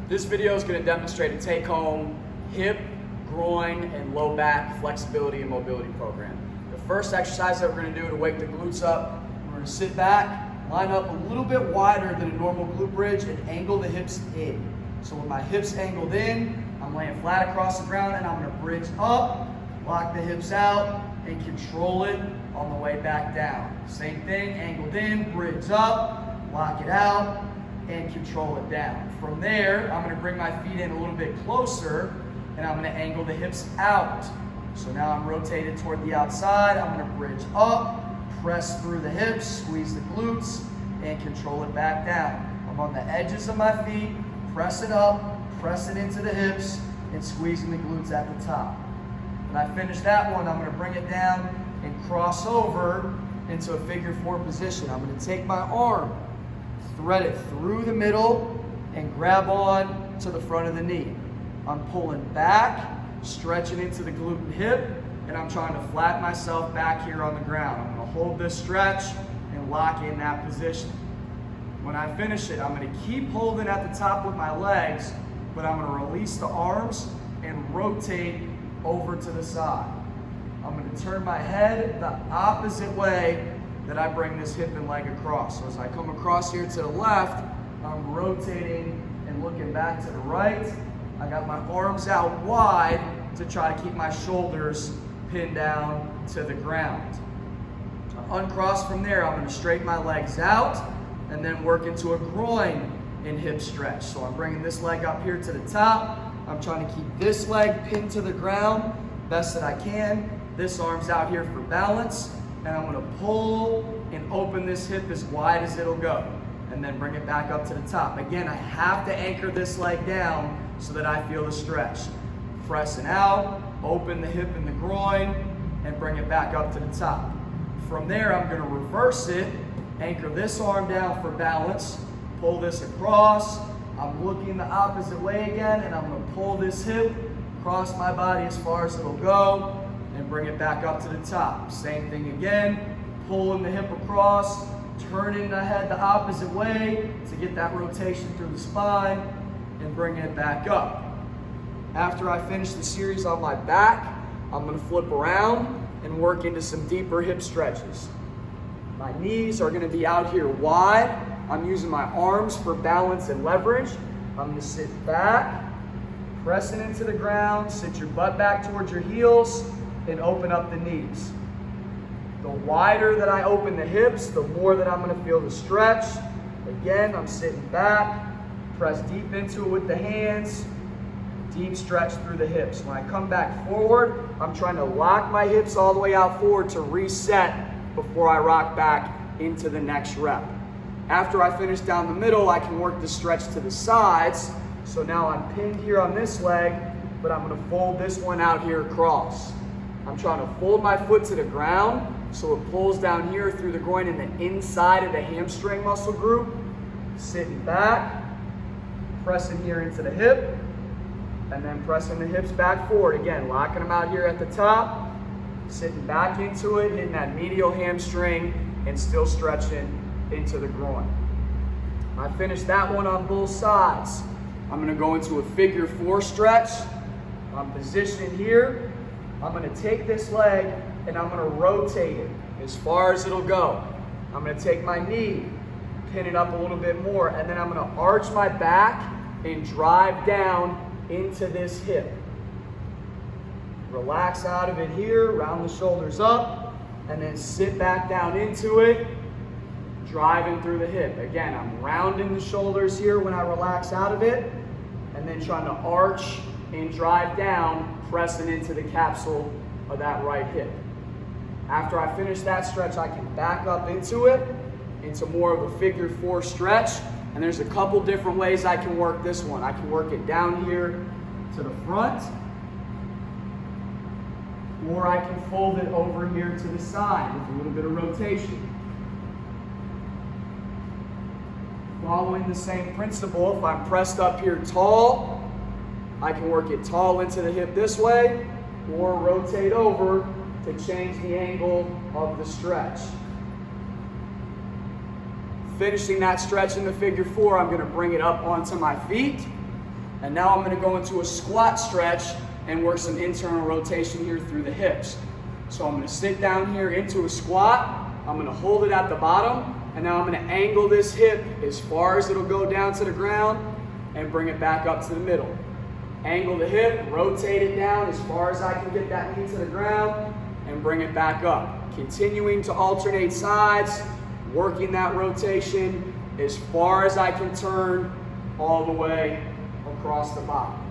This video is going to demonstrate a take-home hip, groin, and low back flexibility and mobility program. The first exercise that we're going to do to wake the glutes up, we're going to sit back, line up a little bit wider than a normal glute bridge, and angle the hips in. So with my hips angled in, I'm laying flat across the ground, and I'm going to bridge up, lock the hips out, and control it on the way back down. Same thing, angled in, bridge up, lock it out, and control it down. From there, I'm going to bring my feet in a little bit closer, and I'm going to angle the hips out. So now I'm rotated toward the outside. I'm going to bridge up, press through the hips, squeeze the glutes, and control it back down. I'm on the edges of my feet, press it up, press it into the hips, and squeezing the glutes at the top. When I finish that one, I'm going to bring it down and cross over into a figure four position. I'm going to take my arm, thread it through the middle, and grab on to the front of the knee. I'm pulling back, stretching into the glute and hip, and I'm trying to flatten myself back here on the ground. I'm going to hold this stretch and lock in that position. When I finish it, I'm going to keep holding at the top with my legs, but I'm going to release the arms and rotate over to the side. I'm going to turn my head the opposite way that I bring this hip and leg across. So as I come across here to the left, I'm rotating and looking back to the right. I got my arms out wide to try to keep my shoulders pinned down to the ground. Uncross from there, I'm going to straighten my legs out and then work into a groin and hip stretch. So I'm bringing this leg up here to the top. I'm trying to keep this leg pinned to the ground best that I can. This arm's out here for balance. And I'm going to pull and open this hip as wide as it'll go. And then bring it back up to the top. Again, I have to anchor this leg down so that I feel the stretch. Pressing out, open the hip and the groin, and bring it back up to the top. From there, I'm going to reverse it, anchor this arm down for balance, pull this across. I'm looking the opposite way again, and I'm going to pull this hip across my body as far as it'll go, and bring it back up to the top. Same thing again, pulling the hip across, turning the head the opposite way to get that rotation through the spine, and bring it back up. After I finish the series on my back, I'm going to flip around and work into some deeper hip stretches. My knees are going to be out here wide. I'm using my arms for balance and leverage. I'm going to sit back, pressing into the ground, sit your butt back towards your heels, and open up the knees. The wider that I open the hips, the more that I'm going to feel the stretch. Again, I'm sitting back, press deep into it with the hands, deep stretch through the hips. When I come back forward, I'm trying to lock my hips all the way out forward to reset before I rock back into the next rep. After I finish down the middle, I can work the stretch to the sides. So now I'm pinned here on this leg, but I'm going to fold this one out here across. I'm trying to fold my foot to the ground so it pulls down here through the groin and the inside of the hamstring muscle group. Sitting back, pressing here into the hip, and then pressing the hips back forward. Again, locking them out here at the top, sitting back into it, hitting that medial hamstring, and still stretching into the groin. I finished that one on both sides. I'm going to go into a figure four stretch. I'm positioned here. I'm going to take this leg and I'm going to rotate it as far as it'll go. I'm going to take my knee, pin it up a little bit more, and then I'm going to arch my back and drive down into this hip. Relax out of it here, round the shoulders up, and then sit back down into it, driving through the hip. Again, I'm rounding the shoulders here when I relax out of it, and then trying to arch and drive down, pressing into the capsule of that right hip. After I finish that stretch, I can back up into it, into more of a figure four stretch. And there's a couple different ways I can work this one. I can work it down here to the front, or I can fold it over here to the side with a little bit of rotation. Following the same principle, if I'm pressed up here tall, I can work it tall into the hip this way, or rotate over to change the angle of the stretch. Finishing that stretch in the figure four, I'm going to bring it up onto my feet. And now I'm going to go into a squat stretch and work some internal rotation here through the hips. So I'm going to sit down here into a squat. I'm going to hold it at the bottom, and now I'm going to angle this hip as far as it'll go down to the ground and bring it back up to the middle. Angle the hip, rotate it down as far as I can get that knee to the ground, and bring it back up. Continuing to alternate sides, working that rotation as far as I can turn all the way across the body.